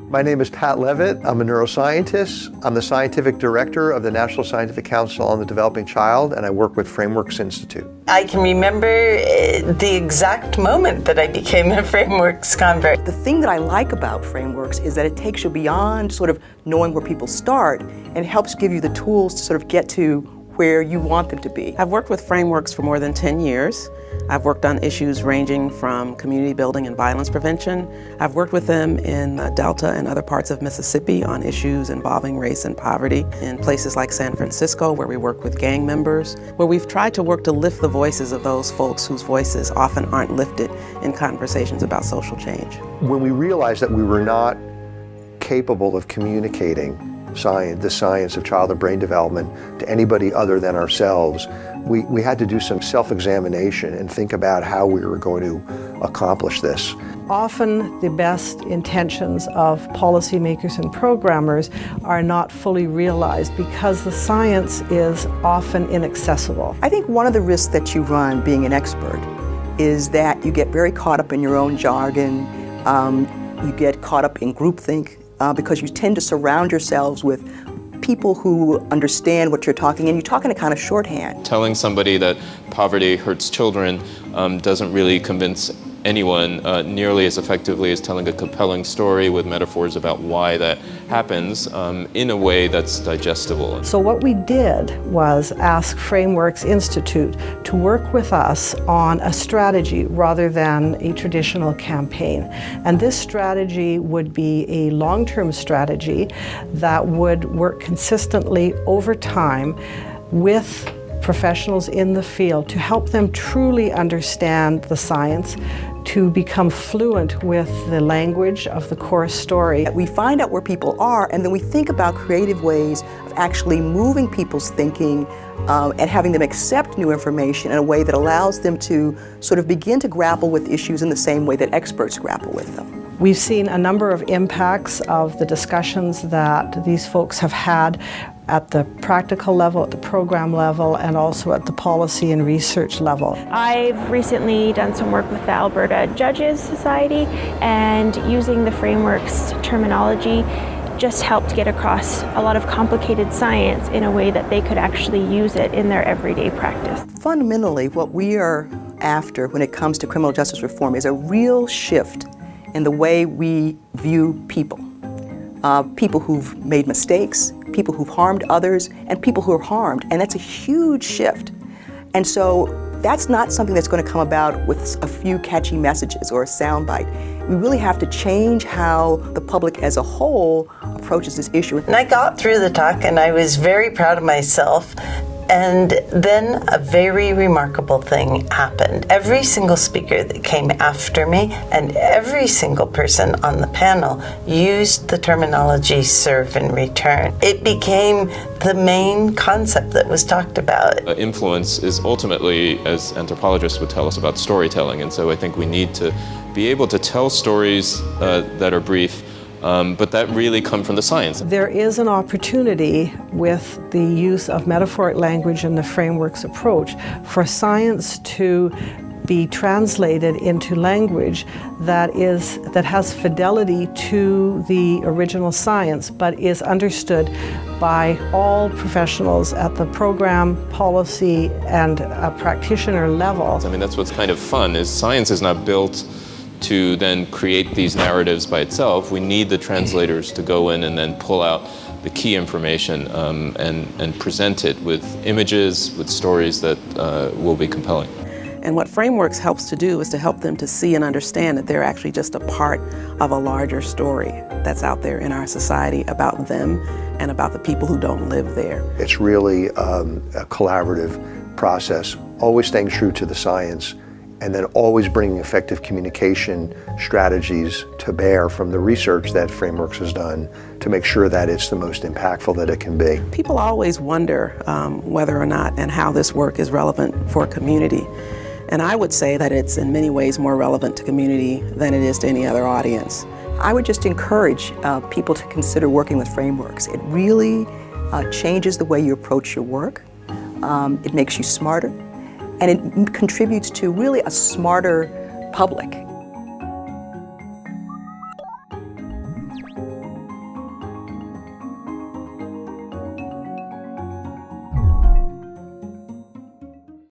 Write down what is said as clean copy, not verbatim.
My name is Pat Levitt. I'm a neuroscientist. I'm the scientific director of the National Scientific Council on the Developing Child, and I work with Frameworks Institute. I can remember the exact moment that I became a Frameworks convert. The thing that I like about Frameworks is that it takes you beyond sort of knowing where people start and helps give you the tools to sort of get to where you want them to be. I've worked with Frameworks for more than 10 years. I've worked on issues ranging from community building and violence prevention. I've worked with them in the Delta and other parts of Mississippi on issues involving race and poverty, in places like San Francisco where we work with gang members, where we've tried to work to lift the voices of those folks whose voices often aren't lifted in conversations about social change. When we realized that we were not capable of communicating the science of child and brain development to anybody other than ourselves, we had to do some self-examination and think about how we were going to accomplish this. Often the best intentions of policymakers and programmers are not fully realized because the science is often inaccessible. I think one of the risks that you run being an expert is that you get very caught up in your own jargon, you get caught up in groupthink, because you tend to surround yourselves with people who understand what you're talking, and you talk in a kind of shorthand. Telling somebody that poverty hurts children doesn't really convince anyone nearly as effectively as telling a compelling story with metaphors about why that happens in a way that's digestible. So what we did was ask Frameworks Institute to work with us on a strategy rather than a traditional campaign. And this strategy would be a long-term strategy that would work consistently over time with professionals in the field to help them truly understand the science, to become fluent with the language of the core story. We find out where people are, and then we think about creative ways of actually moving people's thinking and having them accept new information in a way that allows them to sort of begin to grapple with issues in the same way that experts grapple with them. We've seen a number of impacts of the discussions that these folks have had at the practical level, at the program level, and also at the policy and research level. I've recently done some work with the Alberta Judges Society, and using the Frameworks terminology just helped get across a lot of complicated science in a way that they could actually use it in their everyday practice. Fundamentally, what we are after when it comes to criminal justice reform is a real shift in the way we view people. People who've made mistakes, people who've harmed others, and people who are harmed. And that's a huge shift. And so that's not something that's going to come about with a few catchy messages or a soundbite. We really have to change how the public as a whole approaches this issue. And I got through the talk and I was very proud of myself. And then a very remarkable thing happened. Every single speaker that came after me and every single person on the panel used the terminology serve and return. It became the main concept that was talked about. Influence is ultimately, as anthropologists would tell us, about storytelling. And so I think we need to be able to tell stories that are brief, but that really come from the science. There is an opportunity with the use of metaphoric language and the Frameworks approach for science to be translated into language that has fidelity to the original science, but is understood by all professionals at the program, policy, and practitioner level. I mean, that's what's kind of fun, is science is not built to then create these narratives by itself. We need the translators to go in and then pull out the key information and present it with images, with stories that will be compelling. And what Frameworks helps to do is to help them to see and understand that they're actually just a part of a larger story that's out there in our society about them and about the people who don't live there. It's really a collaborative process, always staying true to the science, and then always bringing effective communication strategies to bear from the research that Frameworks has done to make sure that it's the most impactful that it can be. People always wonder whether or not and how this work is relevant for a community. And I would say that it's in many ways more relevant to community than it is to any other audience. I would just encourage people to consider working with Frameworks. It really changes the way you approach your work. It makes you smarter, and it contributes to really a smarter public.